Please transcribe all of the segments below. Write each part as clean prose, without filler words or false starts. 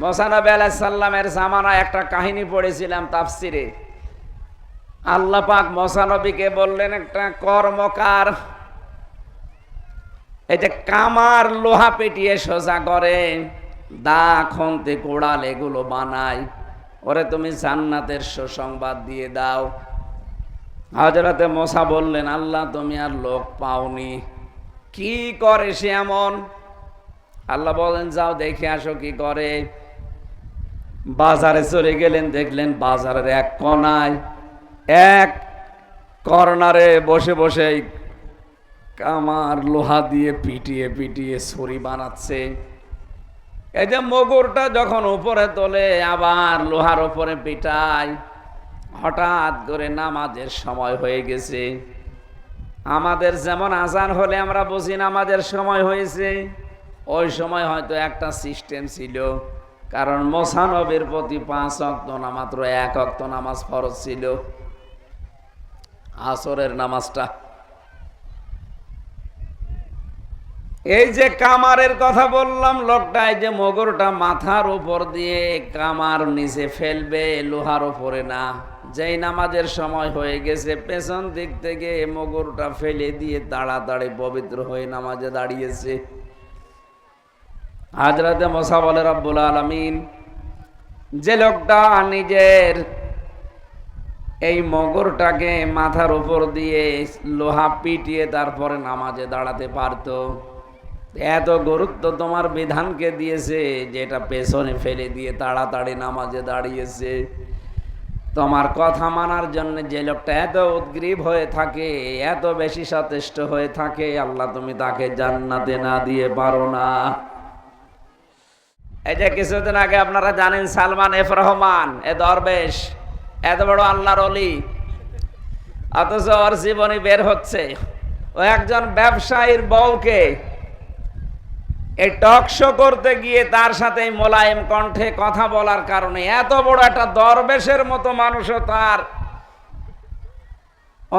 মুসা নবী আলাইহিস সালামের জামানায় একটা কাহিনী পড়েছিলাম তাফসিরে। আল্লাহ পাক মুসা নবীকে বললেন, একটা কর্মকার এই যে কামার লোহা পেটিয়ে সোজা করে, দা খন্তে কোড়াল এগুলো বানায়, ওরে তুমি জান্নাতের সুসংবাদ দিয়ে দাও। হযরতে মুসা বললেন, আল্লাহ তুমি আর লোক পাওনি, কি করে সে এমন? আল্লাহ বলেন, যাও দেখে আসো কি করে। বাজারে চলে গেলেন, দেখলেন বাজারের এক কোনায় এক কর্নারে বসে বসে কামার লোহা দিয়ে পিটিয়ে পিটিয়ে ছুরি বানাচ্ছে। এই যে মগুরটা যখন উপরে তোলে আবার লোহার উপরে পিটায়। হঠাৎ করে নামাজের সময় হয়ে গেছে। আমাদের যেমন আজান হলে আমরা বুঝি নামাজের সময় হয়েছে, ওই সময় হয়তো একটা সিস্টেম ছিল, কারণ মুসা নবীর প্রতি 5 ওয়াক্ত না মাত্র 1 ওয়াক্ত নামাজ ফরজ ছিল, আসরের নামাজটা। এই যে কামারের কথা বললাম, লোকটা এই যে মগরটা মাথার উপর দিয়ে কামার নিচে ফেলবে, লোহার উপরে না। যেই নামাজের সময় হয়ে গেছে, পেছন দিক থেকে মগরটা ফেলে দিয়ে তাড়াতাড়ি পবিত্র হয়ে নামাজে দাঁড়িয়েছে। হযরতে মুসা বলে, রব্বুল আলামিন, যে লোকটা নিজের এই মগরটাকে মাথার উপর দিয়ে লোহা পিটিয়ে তারপরে নামাজে দাঁড়াতে পারতো, এত গুরুত্ব তোমার বিধানকে দিয়েছে, যেটা পেছনে ফেলে দিয়ে তাড়াতাড়ি নামাজে দাঁড়িয়েছে। তোমার কথা মানার জন্য যে লোকটা এত উদ্গ্রীব হয়ে থাকে, এত বেশি সচেষ্ট হয়ে থাকে, আল্লাহ তুমি তাকে জান্নাতে না দিয়ে পারো না। এই যে কিছুদিন আগে আপনারা জানেন সালমান এফ রহমান, এ দরবেশ, এত বড় আল্লাহর ওলি, অথচ ওর জীবনী বের হচ্ছে। ও একজন ব্যবসায়ীর বউকে এই টক শো করতে গিয়ে তার সাথে মোলায়েম কণ্ঠে কথা বলার কারণে এত বড় একটা দরবেশের মতো মানুষও তার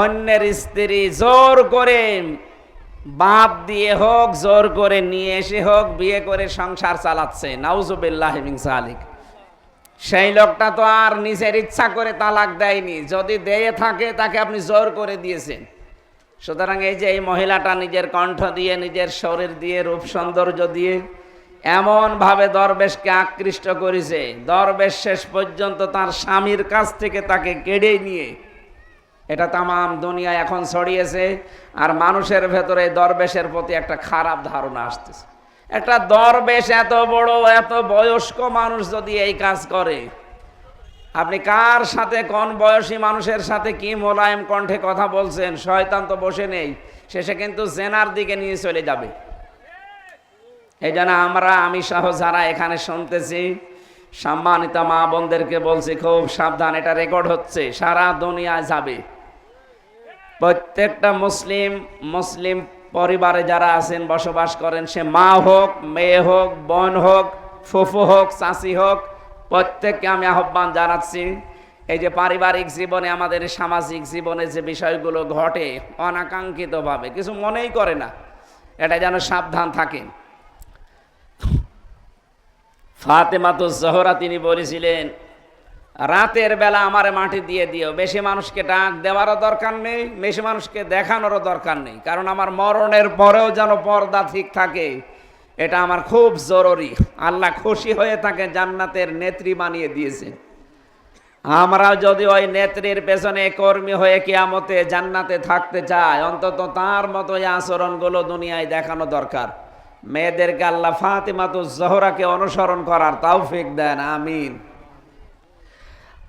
অন্যের স্ত্রী জোর করে বাপ দিয়ে হোক, জোর করে নিয়ে এসে হোক, বিয়ে করে সংসার চালাচ্ছে। নাউজুবিল্লাহি মিন যালিক। সেই লোকটা তো আর নিজের ইচ্ছা করে তালাক দেয়নি, যদি দিয়ে থাকে তাকে আপনি জোর করে দিয়েছেন। সুতরাং এই যে এই মহিলাটা নিজের কণ্ঠ দিয়ে, নিজের শরীর দিয়ে, রূপ সৌন্দর্য দিয়ে এমনভাবে দরবেশকে আকৃষ্ট করেছে, দরবেশ শেষ পর্যন্ত তার স্বামীর কাছ থেকে তাকে কেড়ে নিয়ে, এটা তামাম দুনিয়া এখন ছড়িয়েছে। আর মানুষের ভেতরে দরবেশের প্রতি একটা খারাপ ধারণা আসতেছে। একটা দরবেশ এত বড়, এত বয়স্ক মানুষ যদি এই কাজ করে, আপনি কার সাথে, কোন বয়সী মানুষের সাথে কি মোলায়েম কণ্ঠে কথা বলছেন? শয়তান তো বসে নেই, শেষে কিন্তু জেনার দিকে নিয়ে চলে যাবে। এই জন্য আমি সহ যারা এখানে শুনতেছি, সম্মানিত মা বোনদেরকে বলছি, খুব সাবধান, এটা রেকর্ড হচ্ছে, সারা দুনিয়ায় যাবে। প্রত্যেকটা মুসলিম পরিবারে যারা আছেন, বসবাস করেন, সে মা হোক, মেয়ে হোক, বোন হোক, ফুফু হোক, চাচি হোক, প্রত্যেককে আমি আহ্বান জানাচ্ছি, এই যে পারিবারিক জীবনে, আমাদের সামাজিক জীবনে যে বিষয়গুলো ঘটে অনাকাঙ্ক্ষিতভাবে, কিছু মনেই করে না, এটা যেন সাবধান থাকেন। ফাতেমাতুজ জোহরা তিনি বলেছিলেন, রাতের বেলা আমারে মাটি দিয়ে দিও, বেশি মানুষকে ডাক দেওয়ারও দরকার নেই, বেশি মানুষকে দেখানোরও দরকার নেই, কারণ আমার মরণের পরেও যেন পর্দা ঠিক থাকে, এটা আমার খুব জরুরি। আল্লাহ খুশি হয়ে তাকে জান্নাতের নেত্রী বানিয়ে দিয়েছে। আমরা যদি ওই নেত্রীর পেছনে কর্মী হয়ে কিয়ামতে জান্নাতে থাকতে চাই, অন্তত তার মতো এই আচরণগুলো দুনিয়ায় দেখানো দরকার। মেয়েদেরকে আল্লাহ ফাতেমাতুজ জোহরাকে অনুসরণ করার তৌফিক দেন, আমিন।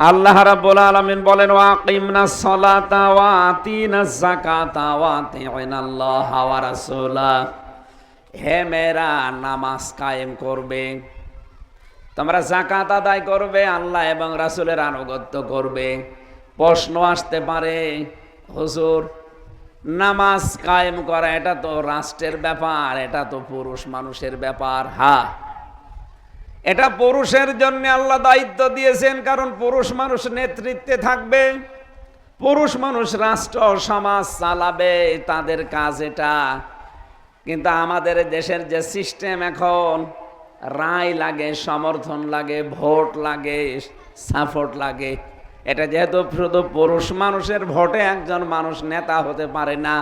আল্লাহ রাব্বুল আলামিন বলেন, ওয়াকিমনাস সালাতা ওয়া আতিনাজ যাকাতা ওয়া আতিউনাল্লাহা ওয়া রাসূলা। হে মেয়েরা, নামাজ কায়েম করবে, তোমরা যাকাত আদায় করবে, আল্লাহ এবং রাসূলের আনুগত্য করবে। প্রশ্ন আসতে পারে, হুজুর, নামাজ কায়েম করা এটা তো রাষ্ট্রের ব্যাপার, এটা তো পুরুষ মানুষের ব্যাপার। হ্যাঁ, এটা পুরুষের জন্য আল্লাহ দায়িত্ব দিয়েছেন, কারণ পুরুষ মানুষ নেতৃত্বে থাকবে, পুরুষ মানুষ রাষ্ট্র সমাজ চালাবে, তাদের কাজ এটা। কিন্তু আমাদের দেশের যে সিস্টেম এখন, রায় লাগে, সমর্থন লাগে, ভোট লাগে, সাপোর্ট লাগে। এটা যেহেতু শুধু পুরুষ মানুষের ভোটে একজন মানুষ নেতা হতে পারে না,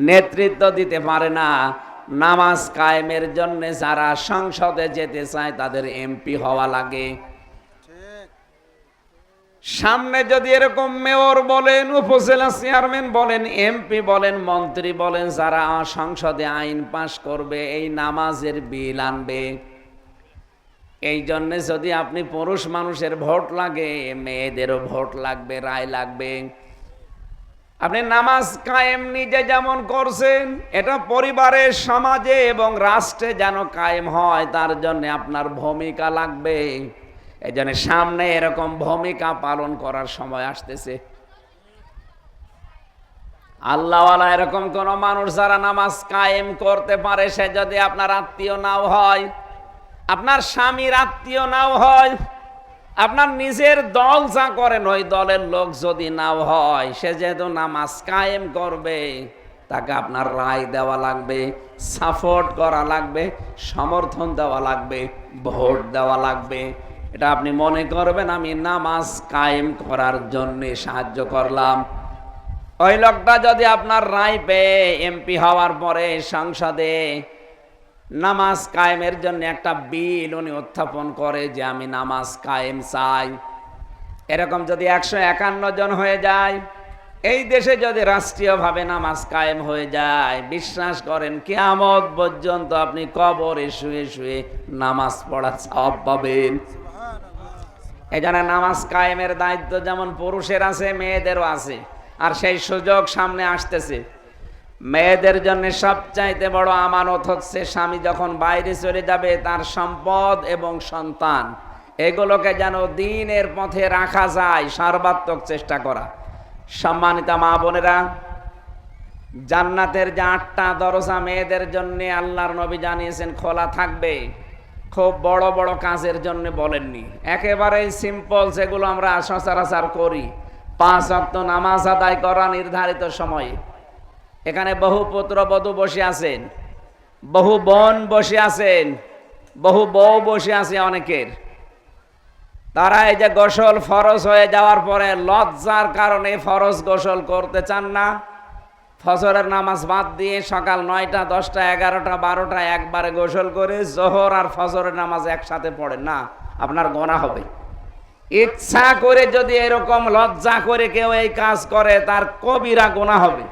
নেতৃত্ব দিতে পারে না, নামাজ কায়েমের জন্য যারা সংসদে যেতে চায় তাদের এমপি হওয়া লাগে। সামনে যদি এরকম মেয়র বলেন, উপজেলা চেয়ারম্যান বলেন, এমপি বলেন, মন্ত্রী বলেন, যারা সংসদে আইন পাশ করবে, এই নামাজের বিল আনবে, এই জন্য যদি আপনি পুরুষ মানুষের ভোট লাগে, মেয়েদেরও ভোট লাগবে, রায় লাগবে। আপনি নামাজ কায়েম নিজে যেমন করছেন, এটা পরিবারে, সমাজে এবং রাষ্ট্রে যেন কায়েম হয়, তার জন্য আপনার ভূমিকা লাগবে। এই জন্য সামনে এরকম ভূমিকা পালন করার সময় আসতেছে। আল্লাহওয়ালা এরকম কোন মানুষ যারা নামাজ কায়েম করতে পারে, সে যদি আপনার আত্মীয় নাও হয়, আপনার স্বামীর আত্মীয় নাও হয়, আপনার নিজের দল যা করেন ওই দলের লোক যদি নাও হয়, সে যেহেতু নামাজ কায়েম করবে, তাকে আপনার রায় দেওয়া লাগবে, সাপোর্ট করা লাগবে, সমর্থন দেওয়া লাগবে, ভোট দেওয়া লাগবে। এটা আপনি মনে করবেন আমি নামাজ কায়েম করার জন্য সাহায্য করলাম। ওই লোকটা যদি আপনার রায় পেয়ে এমপি হওয়ার পরে সংসদে নামাজ কায়েমের জন্য একটা বিল উনি উত্থাপন করে যে আমি নামাজ কায়েম চাই, এরকম যদি 151 জন হয়ে যায়, এই দেশে যদি রাষ্ট্রীয়ভাবে নামাজ কায়েম হয়ে যায়, বিশ্বাস করেন কিয়ামত পর্যন্ত আপনি কবরে শুয়ে শুয়ে নামাজ পড়ার সওয়াব পাবেন। এই জন্য নামাজ কায়েমের দায়িত্ব যেমন পুরুষের আছে, মেয়েদেরও আছে। আর সেই সুযোগ সামনে আসতেছে। মেয়েদের জন্য সবচাইতে বড় আমানত হচ্ছে স্বামী যখন বাইরে চলে যাবে, তার সম্পদ এবং সন্তান এগুলোকে যেন দ্বীনের পথে রাখা যায়, সর্বাত্মক চেষ্টা করা। সম্মানিতা মা বোনেরা, জান্নাতের যে 8টা দরজা মেয়েদের জন্য আল্লাহর নবী জানিয়েছেন খোলা থাকবে। খুব বড় বড় কাজের জন্য বলেননি, একেবারে সিম্পল যেগুলো আমরা সচরাচর করি, 5 ওয়াক্ত নামাজ আদায় করা নির্ধারিত সময়ে। এখানে বহু পুত্রবধূ বসে আছেন, বহু বোন বসে আছেন, বহু বউ বসে আছে অনেকের। তারা এই যে গোসল ফরজ হয়ে যাওয়ার পরে লজ্জার কারণে ফরজ গোসল করতে চান না, ফজরের নামাজ বাদ দিয়ে সকাল 9টা, 10টা, 11টা, 12টা একবারে গোসল করে জোহর আর ফজরের নামাজ একসাথে পড়েন না, আপনার গুনাহ হবে। ইচ্ছা করে যদি এরকম লজ্জা করে কেউ এই কাজ করে, তার কবিরা গুনাহ হবে।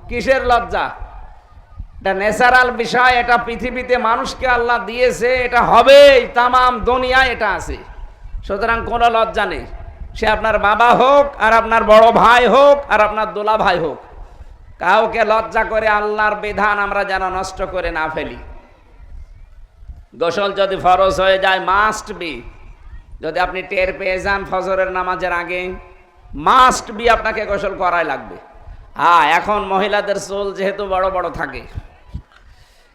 কিসের লজ্জা? এটা ন্যাচারাল বিষয়, এটা পৃথিবীতে মানুষকে আল্লাহ দিয়েছে, এটা হবেই, তামাম দুনিয়ায় এটা আছে। সুতরাং কোনো লজ্জা নেই, সে আপনার বাবা হোক, আর আপনার বড় ভাই হোক, আর আপনার দোলা ভাই হোক। কাউকে লজ্জা করে আল্লাহর বিধান আমরা যেন নষ্ট করে না ফেলি। গোসল যদি ফরজ হয়ে যায়, মাস্ট বি, যদি আপনি টের পেয়ে যান ফজরের নামাজের আগে, মাস্ট বি আপনাকে গোসল করাই লাগবে। হ্যাঁ, এখন মহিলাদের চুল যেহেতু বড় বড় থাকে,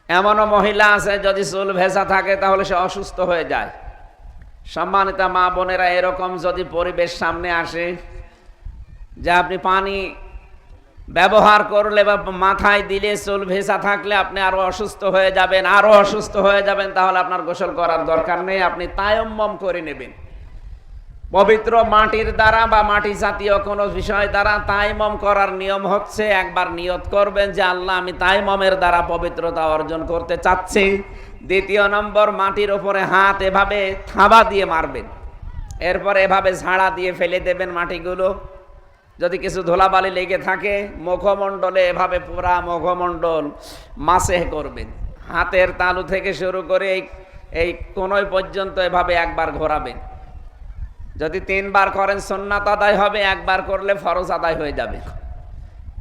এমনও মহিলা আছে যদি চুল ভেজা থাকে তাহলে সে অসুস্থ হয়ে যায়। সম্মানিতা মা বোনেরা, এরকম যদি পরিবেশ সামনে আসে যে আপনি পানি ব্যবহার করলে বা মাথায় দিলে চুল ভেজা থাকলে আপনি আরো অসুস্থ হয়ে যাবেন, আরো অসুস্থ হয়ে যাবেন, তাহলে আপনার গোসল করার দরকার নেই, আপনি তায়াম্মুম করে নেবেন। পবিত্র মাটির দ্বারা বা মাটি জাতীয় কোনো বিষয় দ্বারা তায়াম্মুম করার নিয়ম হচ্ছে, একবার নিয়ত করবেন যে আল্লাহ আমি তায়াম্মুমের দ্বারা পবিত্রতা অর্জন করতে চাচ্ছি। দ্বিতীয় নম্বর, মাটির উপরে হাত এভাবে থাবা দিয়ে মারবেন, এরপর এভাবে ঝাড়া দিয়ে ফেলে দেবেন মাটিগুলো। যদি কিছু ধুলাবালি লেগে থাকে মুখমণ্ডলে, এভাবে পুরা মুখমণ্ডল মাসেহ করবেন, হাতের তালু থেকে শুরু করে এই কোনই পর্যন্ত এভাবে একবার ঘোরাবেন। যদি 3 বার করেন সুন্নাত আদায় হবে, একবার করলে ফরজ আদায় হয়ে যাবে।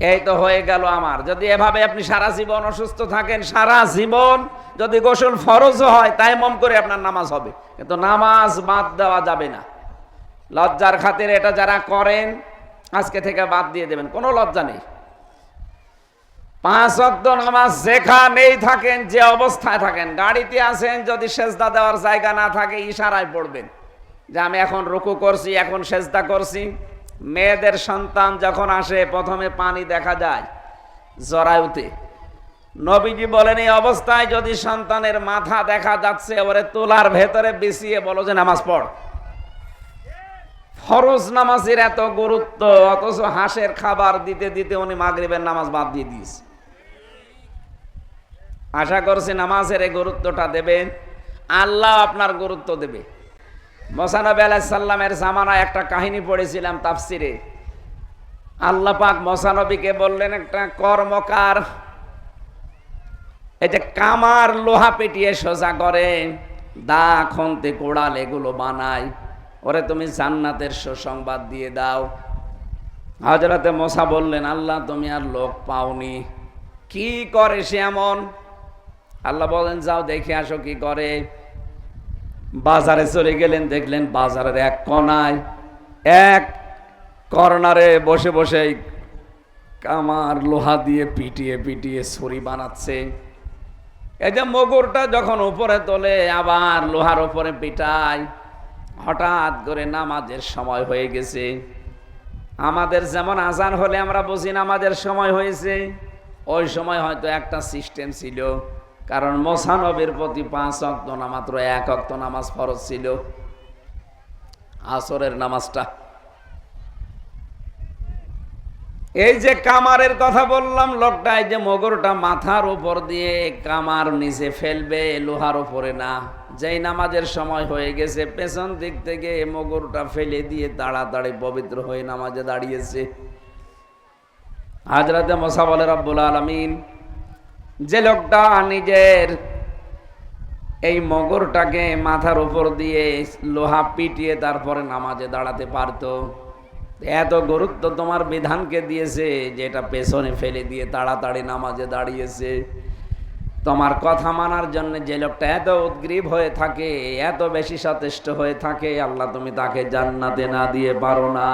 এই তো হয়ে গেল আমার। যদি এভাবে আপনি সারা জীবন অসুস্থ থাকেন, সারা জীবন যদি গোসল ফরজও হয়, তায়াম্মুম করে আপনার নামাজ হবে, কিন্তু নামাজ বাদ দেওয়া যাবে না। লজ্জার খাতিরে এটা যারা করেন আজকে থেকে বাদ দিয়ে দেবেন, কোনো লজ্জা নেই। 5 ওয়াক্ত নামাজ যেখানেই থাকেন, যে অবস্থায় থাকেন, গাড়িতে আছেন, যদি সেজদা দেওয়ার জায়গা না থাকে ইশারায় পড়বেন যে আমি এখন রুকু করছি, এখন সেজদা করছি। মেয়েদের সন্তান যখন আসে প্রথমে পানি দেখা যায় জরায়ুতে, নবীজি বলেন এই অবস্থায় যদি সন্তানের মাথা দেখা যাচ্ছে ওরে তোলার ভেতরে বিছিয়ে বলো যে নামাজ পড়। ফরজ নামাজের এত গুরুত্ব, অথচ হাঁসের খাবার দিতে দিতে উনি মাগরিবের নামাজ বাদ দিয়ে দিয়েছে। আশা করছি নামাজের এই গুরুত্বটা দেবেন, আল্লাহ আপনার গুরুত্ব দেবে। মুসা নবী আলাইহিস সালামের জামানায় একটা কাহিনী পড়েছিলাম তাফসিরে। আল্লাহ পাক মুসা নবীকে বললেন একটা কর্মকার এই যে কামার লোহা পেটিয়ে সোজা করে, দা খন্তে কোড়াল এগুলো বানায়, ওরে তুমি জান্নাতের সুসংবাদ দিয়ে দাও। হযরতে মুসা বললেন আল্লাহ তুমি আর লোক পাওনি, কি করে সে এমন? আল্লাহ বলেন যাও দেখে আসো কি করে। বাজারে চলে গেলেন, দেখলেন বাজারের এক কোনায় এক কর্নারে বসে বসে কামার লোহা দিয়ে পিটিয়ে পিটিয়ে ছুরি বানাচ্ছে। এই যে মগুরটা যখন উপরে তোলে আবার লোহার উপরে পিটায়। হঠাৎ করে নামাজের সময় হয়ে গেছে। আমাদের যেমন আজান হলে আমরা বুঝি নামাজের সময় হয়েছে, ওই সময় হয়তো একটা সিস্টেম ছিল, কারণ মুসা নবীর প্রতি 5 ওয়াক্ত না মাত্র 1 ওয়াক্ত নামাজ ফরজ ছিল, আসরের নামাজটা। এই যে কামারের কথা বললাম, লোকটা এই যে মগরটা মাথার উপর দিয়ে কামার নিচে ফেলবে, লোহার উপরে না। যেই নামাজের সময় হয়ে গেছে পেছন দিক থেকে মগরটা ফেলে দিয়ে তাড়াতাড়ি পবিত্র হয়ে নামাজে দাঁড়িয়েছে। হযরতে মুসা বলে রব্বুল আলামিন, যে লোকটা নিজের এই মগরটাকে মাথার উপর দিয়ে লোহা পিটিয়ে তারপরে নামাজে দাঁড়াতে পারতো, এত গুরুত্ব তোমার বিধানকে দিয়েছে যে এটা পেছনে ফেলে দিয়ে তাড়াতাড়ি নামাজে দাঁড়িয়েছে। তোমার কথা মানার জন্য যে লোকটা এত উদ্গ্রীব হয়ে থাকে, এত বেশি সচেষ্ট হয়ে থাকে, আল্লাহ তুমি তাকে জান্নাতে না দিয়ে পারো না।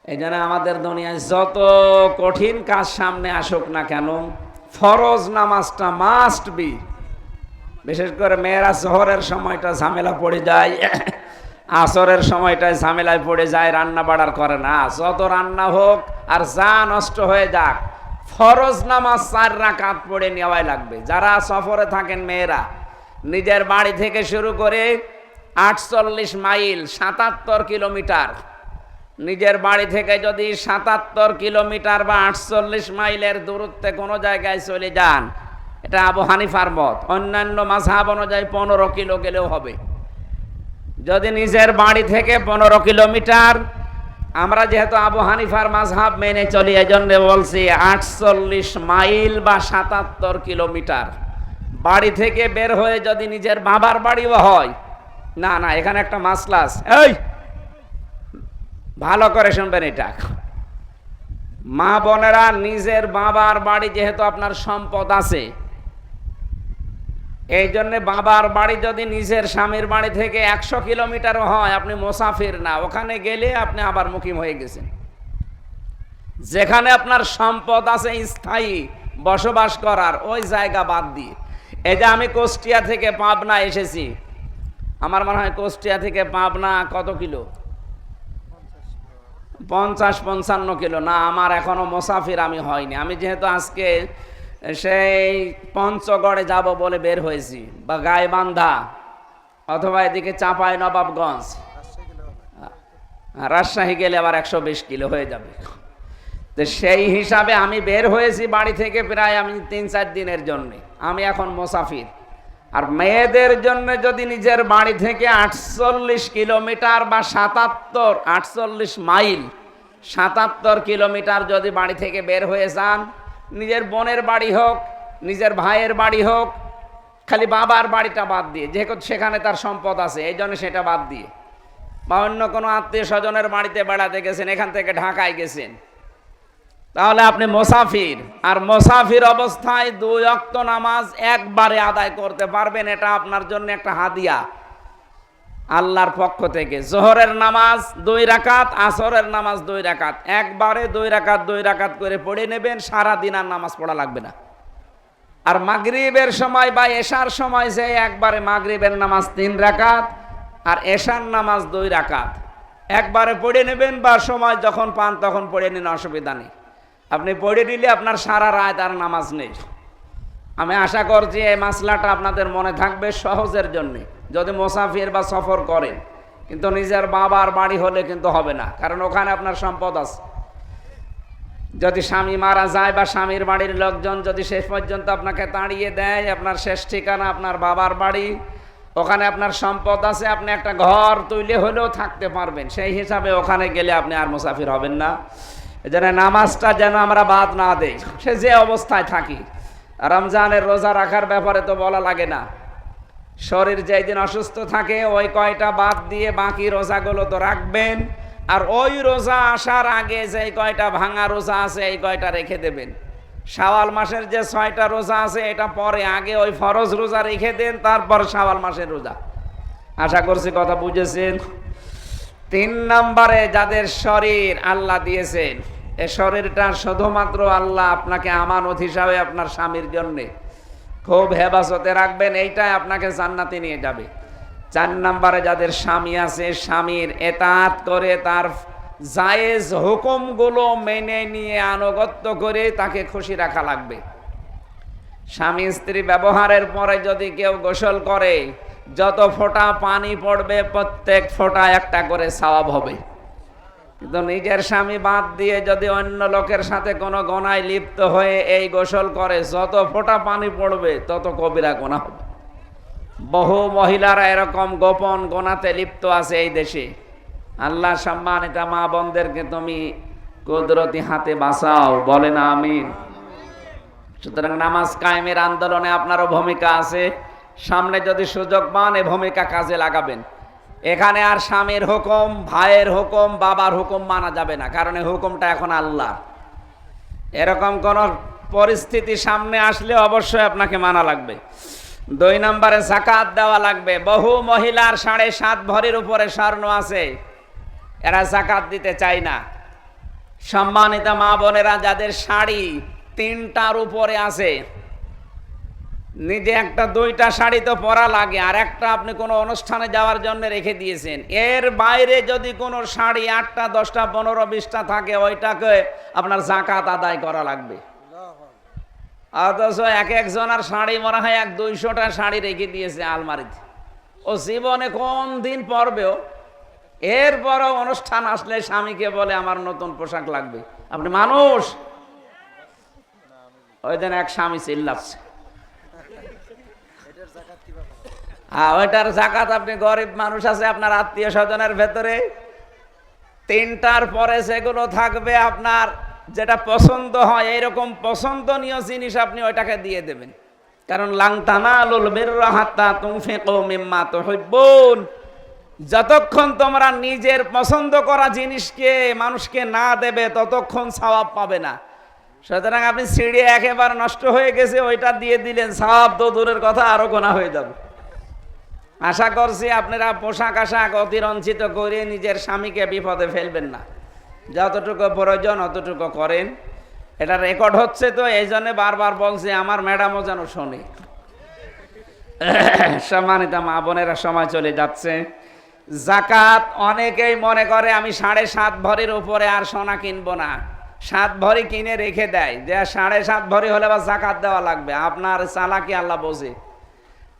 এই জন্য আমাদের দুনিয়ায় যত কঠিন কাজ সামনে আসুক না কেন, ফরজ নামাজটা মাস্ট বি। বিশেষ করে মেয়েরা জোহরের সময়টা ঝামেলা পড়ে যায়, আসরের সময়টায় ঝামেলায় পড়ে যায়, রান্না বাড়ার করে না। যত রান্না হোক আর যা নষ্ট হয়ে যাক, ফরজ নামাজ 4 রাকাত পড়ে নেওয়াই লাগবে। যারা সফরে থাকেন মেয়েরা, নিজের বাড়ি থেকে শুরু করে 48 মাইল 77 কিলোমিটার, নিজের বাড়ি থেকে যদি 77 কিলোমিটার বা 48 মাইলের দূরত্বে কোনো জায়গায় চলে যান, এটা আবু হানিফার মত। অন্যান্য মাযহাব অনুযায়ী 15 কিলো গেলেও হবে। যদি নিজের বাড়ি থেকে 15 কিলোমিটার, আমরা যেহেতু আবু হানিফার মাযহাব মেনে চলি, এজন্য বলছি 48 মাইল বা 77 কিলোমিটার বাড়ি থেকে বের হয়ে যদি নিজের বাবার বাড়িও হয়, না না এখানে একটা মাসলা আছে, এই ভালো করে শুনবেন এটা। মা বোনেরা, নিজের বাবার বাড়ি যেহেতু আপনার সম্পদ আছে, এই জন্য বাবার বাড়ি যদি নিজের স্বামীর বাড়ি থেকে 100 কিলোমিটারও হয়, আপনি মুসাফির না, ওখানে গেলে আপনি আবার মুকিম হয়ে গেছেন। যেখানে আপনার সম্পদ আছে স্থায়ী বসবাস করার, ওই জায়গা বাদ দিয়ে। এই যে আমি কুষ্টিয়া থেকে পাবনা এসেছি, আমার মনে হয় কুষ্টিয়া থেকে পাবনা কত কিলো, 50-55 কিলো না। আমার এখনো মুসাফির আমি হয়নি। আমি যেহেতু আজকে সেই পঞ্চগড়ে যাব বলে বের হয়েছি, বা গাইবান্ধা অথবা এদিকে চাঁপাই নবাবগঞ্জ, রাজশাহী গেলে আবার 120 কিলো হয়ে যাবে। তো সেই হিসাবে আমি বের হয়েছি বাড়ি থেকে প্রায় আমি 3-4 দিনের জন্য। আমি এখন মুসাফির। আর মেয়েদের জন্য যদি নিজের বাড়ি থেকে 48 কিলোমিটার বা 48 মাইল 77 কিলোমিটার যদি বাড়ি থেকে বের হয়ে যান, নিজের বোনের বাড়ি হোক, নিজের ভাইয়ের বাড়ি হোক, খালি বাবার বাড়িটা বাদ দিয়ে, যেহেতু সেখানে তার সম্পদ আছে এই জন্য সেটা বাদ দিয়ে, বা অন্য কোনো আত্মীয় স্বজনের বাড়িতে বেড়াতে গেছেন, এখান থেকে ঢাকায় গেছেন, তাহলে আপনি মুসাফির। আর মুসাফির অবস্থায় 2 ওয়াক্ত নামাজ একবারে আদায় করতে পারবেন, এটা আপনার জন্য একটা হাদিয়া আল্লাহর পক্ষ থেকে। জোহরের নামাজ 2 রাকাত, আসরের নামাজ 2 রাকাত, একবারে 2 রাকাত করে পড়ে নেবেন, সারা দিন আর নামাজ পড়া লাগবে না। আর মাগরিবের সময় বা এশার সময় যে একবারে মাগরিবের নামাজ 3 রাকাত আর এশার নামাজ 2 রাকাত একবারে পড়ে নেবেন, বা সময় যখন পান তখন পড়ে নিন, অসুবিধা নেই। আপনি পড়ে নিলে আপনার সারা রাত আর নামাজ নেই। আমি আশা করছি এই মাসলাটা আপনাদের মনে থাকবে সহজের জন্যে, যদি মুসাফির বা সফর করেন। কিন্তু নিজের বাবার বাড়ি হলে কিন্তু হবে না, কারণ ওখানে আপনার সম্পদ আছে। যদি স্বামী মারা যায় বা স্বামীর বাড়ির লোকজন যদি শেষ পর্যন্ত আপনাকে তাড়িয়ে দেয়, আপনার শেষ ঠিকানা আপনার বাবার বাড়ি, ওখানে আপনার সম্পদ আছে, আপনি একটা ঘর তুলে হলেও থাকতে পারবেন, সেই হিসাবে ওখানে গেলে আপনি আর মুসাফির হবেন না। এজন্য নামাজটা যেন আমরা বাদ না দেই, সে যে অবস্থায় থাকি। রমজানের রোজা রাখার ব্যাপারে তো বলা লাগে না, শরীর যেই দিন অসুস্থ থাকে ওই কয়টা বাদ দিয়ে বাকি রোজাগুলো তো রাখবেন, আর ওই রোজা আসার আগে যে কয়টা ভাঙা রোজা আছে এই কয়টা রেখে দেবেন। শাওয়াল মাসের যে 6টা রোজা আছে এটা পরে, আগে ওই ফরজ রোজা রেখে দেন, তারপর শাওয়াল মাসের রোজা। আশা করছি কথা বুঝেছেন। 3 নম্বরে, যাদের শরীর আল্লাহ দিয়েছেন, এ শরীরটা শুধুমাত্র আল্লাহ আপনাকে আমানত হিসাবে আপনার স্বামীর জন্যে খুব হেফাজতে রাখবেন, এইটাই আপনাকে জান্নাতে নিয়ে যাবে। 4 নম্বরে, যাদের স্বামী আছে, স্বামীর এতাআত করে তার জায়েজ হুকুমগুলো মেনে নিয়ে আনুগত্য করে তাকে খুশি রাখা লাগবে। স্বামী স্ত্রী ব্যবহারের পরে যদি কেউ গোসল করে, যত ফোঁটা পানি পড়বে প্রত্যেক ফোঁটা একটা করে সওয়াব হবে। কিন্তু নিজের স্বামী বাদ দিয়ে যদি অন্য লোকের সাথে কোনো গোনায় লিপ্ত হয়ে এই গোসল করে, যত ফোঁটা পানি পড়বে তত কবিরা গোনা হবে। বহু মহিলারা এরকম গোপন গোনাতে লিপ্ত আছে এই দেশে। আল্লাহ সম্মানিত মা বোনদেরকে তুমি কুদরতি হাতে বাঁচাও, বলেন আমিন। সুতরাং নামাজ কায়েমের আন্দোলনে আপনারও ভূমিকা আছে। সামনে যদি সুযোগ পান এই ভূমিকা কাজে লাগাবেন। এখানে আর স্বামীর হুকুম, ভাইয়ের হুকুম, বাবার হুকুম মানা যাবে না, কারণ এই হুকুমটা এখন আল্লাহ। এরকম কোন পরিস্থিতি সামনে আসলে অবশ্যই আপনাকে মানা লাগবে। 2 নম্বরে, যাকাত দেওয়া লাগবে। বহু মহিলার 7.5 ভরির উপরে স্বর্ণ আছে, এরা যাকাত দিতে চায় না। সম্মানিত মা বোনেরা, যাদের শাড়ি 3টার উপরে আছে, নিজে একটা 2টা শাড়ি তো পরা লাগে, আর একটা আপনি কোনো অনুষ্ঠানে যাওয়ার জন্য রেখে দিয়েছেন, এর বাইরে যদি কোনো শাড়ি 8টা 10টা 15 20টা থাকে, ওইটাকে আপনার যাকাত আদায় করা লাগবে। অথচ একজনের শাড়ি মনে হয় 200টা শাড়ি রেখে দিয়েছে আলমারিতে, ও জীবনে কোন দিন পরবেও, এরপরও অনুষ্ঠান আসলে স্বামীকে বলে আমার নতুন পোশাক লাগবে। আপনি মানুষ? ওই দিন এক স্বামী চিল্লাচ্ছে, ওইটার যাকাত আপনি গরিব মানুষ আছে আপনার আত্মীয় স্বজনের ভেতরে, 3টার পরে সেগুলো থাকবে আপনার যেটা পছন্দ হয়, এইরকম পছন্দনীয় জিনিস আপনি ওইটাকে দিয়ে দেবেন। কারণ লাং তানালুল বিররা হাত্তা তুনফিকু মিম্মা তুহিব্বুন, যতক্ষণ তোমরা নিজের পছন্দ করা জিনিসকে মানুষকে না দেবে ততক্ষণ সওয়াব পাবে না। সুতরাং আপনি সিঁড়ি একেবারে নষ্ট হয়ে গেছে, ওইটা দিয়ে দিলেন, সওয়াব তো দূরের কথা আরো গোনা হয়ে যাবে। আশা করছি আপনারা পোশাক আশাক অতিরঞ্ছিত করে নিজের স্বামীকে বিপদে ফেলবেন না, যতটুকু প্রয়োজন অতটুকু করেন। এটা রেকর্ড হচ্ছে তো, এই জন্য বারবার বলছি, আমার ম্যাডামও যেন শোনে। সম্মানিত মা বোনেরা, সময় চলে যাচ্ছে। যাকাত অনেকেই মনে করে আমি 7.5 ভরির উপরে আর সোনা কিনবো না, 7 ভরি কিনে রেখে দেয়, যে 7.5 ভরি হলে বা যাকাত দেওয়া লাগবে। আপনার চালাকি আল্লাহ বোঝে।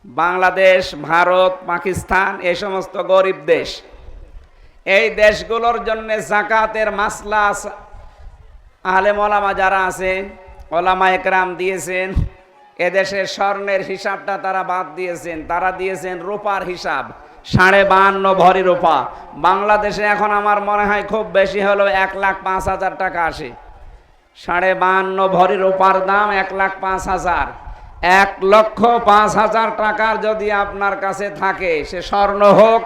বাংলাদেশ, ভারত, পাকিস্তান, এই সমস্ত গরিব দেশ, এই দেশগুলোর জন্য যাকাতের মাসলা আলেম ওলামা যারা আছে, ওলামা একরাম দিয়েছেন। এদেশের স্বর্ণের হিসাবটা তারা বাদ দিয়েছেন, তারা দিয়েছেন রূপার হিসাব, 52.5 ভরি রূপা। বাংলাদেশে এখন আমার মনে হয় খুব বেশি হলো 1,05,000 টাকা আসে। 52.5 ভরি রূপার দাম 1,05,000। 1,05,000 টাকার যদি আপনার কাছে থাকে, সে স্বর্ণ হোক,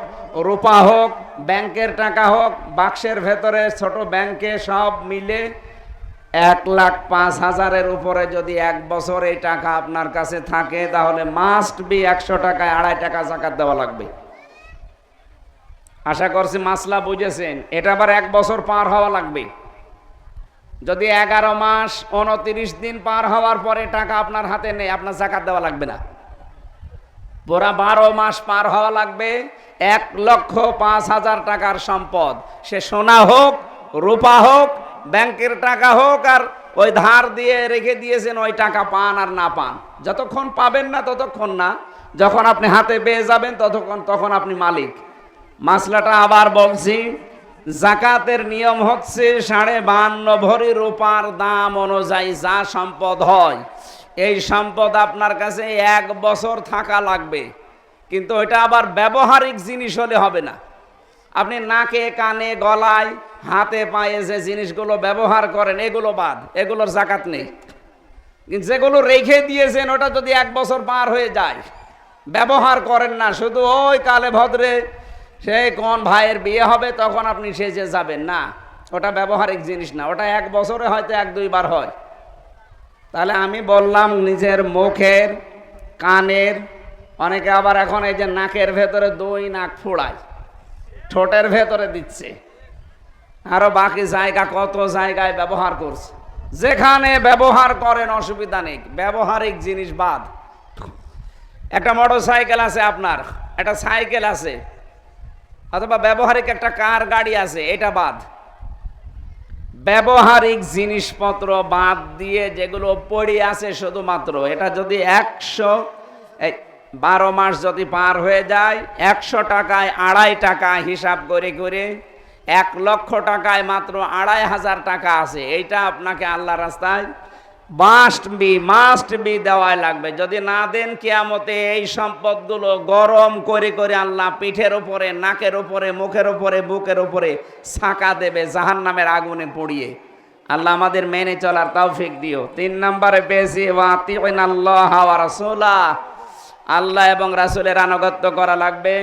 রূপা হোক, ব্যাংকের টাকা হোক, বাক্সের ভেতরে ছোট ব্যাংকে, সব মিলে 1,05,000-এর উপরে যদি 1 বছর এই টাকা আপনার কাছে থাকে, তাহলে মাস্ট বি 100 টাকায় 2.5 টাকা যাকাত দেওয়া লাগবে। আশা করছি মাসলা বুঝেছেন। এটা আবার 1 বছর পার হওয়া লাগবে। যদি 11 মাস 29 দিন পার হওয়ার পরে টাকা আপনার হাতে নেই, আপনার যাকাত দেওয়া লাগবে না। পুরা 12 মাস পার হওয়া লাগবে। 1,05,000 টাকার সম্পদ, সে সোনা হোক, রূপা হোক, ব্যাংকের টাকা হোক, আর ওই ধার দিয়ে রেখে দিয়েছেন, ওই টাকা পান আর না পান, যতক্ষণ পাবেন না ততক্ষণ না, যখন আপনি হাতে পেয়ে যাবেন তখন আপনি মালিক। মাসলাটা আবার বলছি, জাকাতের নিয়ম হচ্ছে 52.5 ভরি রূপার দাম অনুযায়ী যা সম্পদ হয়, এই সম্পদ আপনার কাছে 1 বছর থাকা লাগবে। কিন্তু এটা আবার ব্যবহারিক জিনিস হলে হবে না। আপনি নাকে কানে গলায় হাতে পায়ে যে জিনিসগুলো ব্যবহার করেন এগুলো বাদ, এগুলোর জাকাত নেই। কিন্তু যেগুলো রেখে দিয়েছেন ওটা যদি 1 বছর পার হয়ে যায়, ব্যবহার করেন না, শুধু ওই কালে ভদ্রে সে কোন ভাইয়ের বিয়ে হবে তখন আপনি সেজে যাবেন, না, ওটা ব্যবহারিক জিনিস না, ওটা 1 বছরে হয়তো 1-2 বার হয়। তাহলে আমি বললাম নিজের মুখের, কানের, অনেকে আবার এখন এই যে নাকের ভেতরে 2 নাক ফোড়ায়, ঠোঁটের ভেতরে দিচ্ছে, আরো বাকি জায়গা কত জায়গায় ব্যবহার করছে। যেখানে ব্যবহার করেন অসুবিধা নেই, ব্যবহারিক জিনিস বাদ। একটা মোটর সাইকেল আছে আপনার, একটা সাইকেল আছে, অথবা ব্যবহারিক একটা কার গাড়ি আছে, এটা বাদ। ব্যবহারিক জিনিসপত্র বাদ দিয়ে যেগুলো পড়ে আছে শুধুমাত্র, এটা যদি 12 মাস যদি পার হয়ে যায়, 100 টাকায় 2.5 টাকা হিসাব করে করে 1 লক্ষ টাকায় মাত্র 2.5 টাকা আছে, এইটা আপনাকে আল্লাহ রাস্তায় মাস্ট বি দেওয়াই লাগবে। যদি না দেন কিয়ামতে এই সম্পদগুলো গরম করে করে আল্লাহ পিঠের উপরে, নাকের উপরে, মুখের উপরে, বুকের উপরে ছাকা দেবে জাহান্নামের আগুনে পুড়িয়ে। আল্লাহ আমাদের মেনে চলার তৌফিক দিও। 3 নম্বরে পেয়েছি ওয়াতিউনাল্লাহ ওয়া রাসূলা, আল্লাহ এবং রাসূলের আনুগত্য করা লাগবে।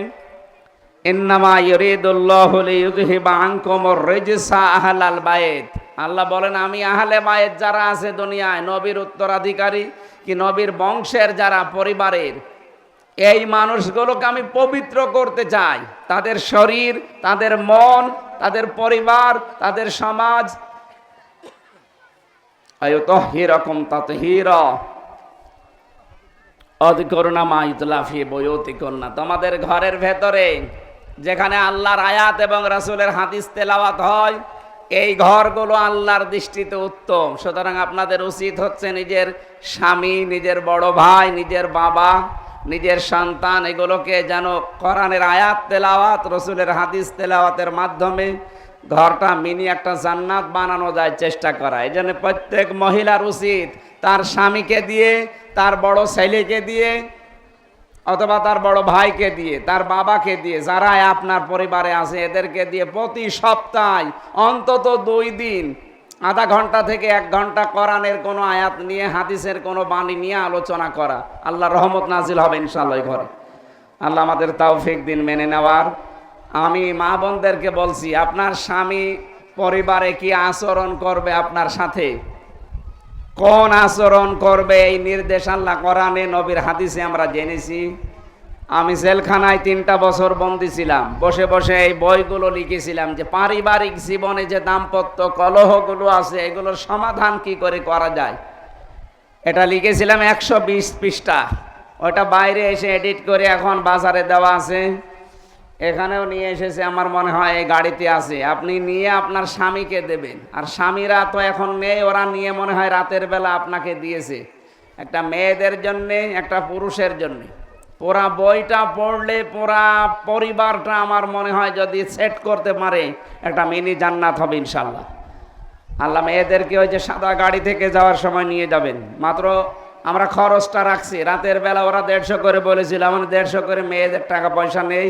ইন্নামা ইউরিদুল্লাহু লিইউযহিবা আনকুমুর রিজসা আহলাল বাইত, আল্লাহ বলেন আমি আহলে বাইত যারা আছে দুনিয়ায়, নবীর উত্তরাধিকারী কি নবীর বংশের যারা পরিবারের, এই মানুষগুলোকে আমি পবিত্র করতে চাই। তাদের শরীর, তাদের মন, তাদের পরিবার, তাদের সমাজ। আয়ুতাহহিরাকুম তাতহীরা, আযকুরনা মা ইউতলা ফি বুয়ুতিকুন্না, তোমাদের ঘরের ভেতরে যেখানে আল্লাহর আয়াত এবং রাসূলের হাদিস তেলাওয়াত হয়, এই ঘরগুলো আল্লাহর দৃষ্টিতে উত্তম। সুতরাং আপনাদের উচিত হচ্ছে নিজের স্বামী, নিজের বড় ভাই, নিজের বাবা, নিজের সন্তান, এগুলোকে যেন কোরআনের আয়াত তেলাওয়াত, রাসূলের হাদিস তেলাওয়াতের মাধ্যমে ঘরটা মিনি একটা জান্নাত বানানো যায় চেষ্টা করা। এই জন্য প্রত্যেক মহিলার উচিত তার স্বামীকে দিয়ে, তার বড় ছেলেকে দিয়ে, অথবা তার বড় ভাইকে দিয়ে, তার বাবাকে দিয়ে, যারা আপনার পরিবারে আছে এদেরকে দিয়ে প্রতি সপ্তাহে অন্তত 2 দিন আধা ঘন্টা থেকে 1 ঘন্টা কোরআনের কোনো আয়াত নিয়ে, হাদিসের কোনো বাণী নিয়ে আলোচনা করা। আল্লাহর রহমত নাজিল হবে ইনশাআল্লাহ ঘরে। আল্লাহ আমাদের তৌফিক দিন মেনে নেওয়ার। আমি মা বোনদেরকে বলছি, আপনার স্বামী পরিবারে কি আচরণ করবে আপনার সাথে, কোন আচরণ করবে, এই নির্দেশ আল্লাহ কোরআনে, নবীর হাদিসে আমরা জেনেছি। আমি জেলখানায় 3টা বছর বন্দী ছিলাম, বসে বসে এই বইগুলো লিখেছিলাম যে পারিবারিক জীবনে যে দাম্পত্য কলহগুলো আছে এগুলোর সমাধান কি করে করা যায়। এটা লিখেছিলাম 120 পৃষ্ঠা। ওটা বাইরে এসে এডিট করে এখন বাজারে দেওয়া আছে, এখানেও নিয়ে এসেছে, আমার মনে হয় এই গাড়িতে আছে। আপনি নিয়ে আপনার স্বামীকে দেবেন, আর স্বামীরা তো এখন নেই, ওরা নিয়ে মনে হয় রাতের বেলা আপনাকে দিয়েছে। একটা মেয়েদের জন্যে, একটা পুরুষের জন্যে। পুরা বইটা পড়লে পুরা পরিবারটা আমার মনে হয় যদি সেট করতে পারে একটা মিনি জান্নাত হবে ইনশাল্লাহ। আল্লাহ মেয়েদেরকে ওই যে সাদা গাড়ি থেকে যাওয়ার সময় নিয়ে যাবেন, মাত্র আমরা খরচটা রাখছি, রাতের বেলা ওরা 150 করে বলেছিল, আমার 150 করে মেয়েদের টাকা পয়সা নেই,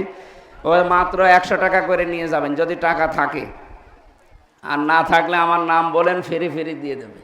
ওই মাত্র 100 টাকা করে নিয়ে যাবেন যদি টাকা থাকে, আর না থাকলে আমার নাম বলেন, ফেরি দিয়ে দেবে।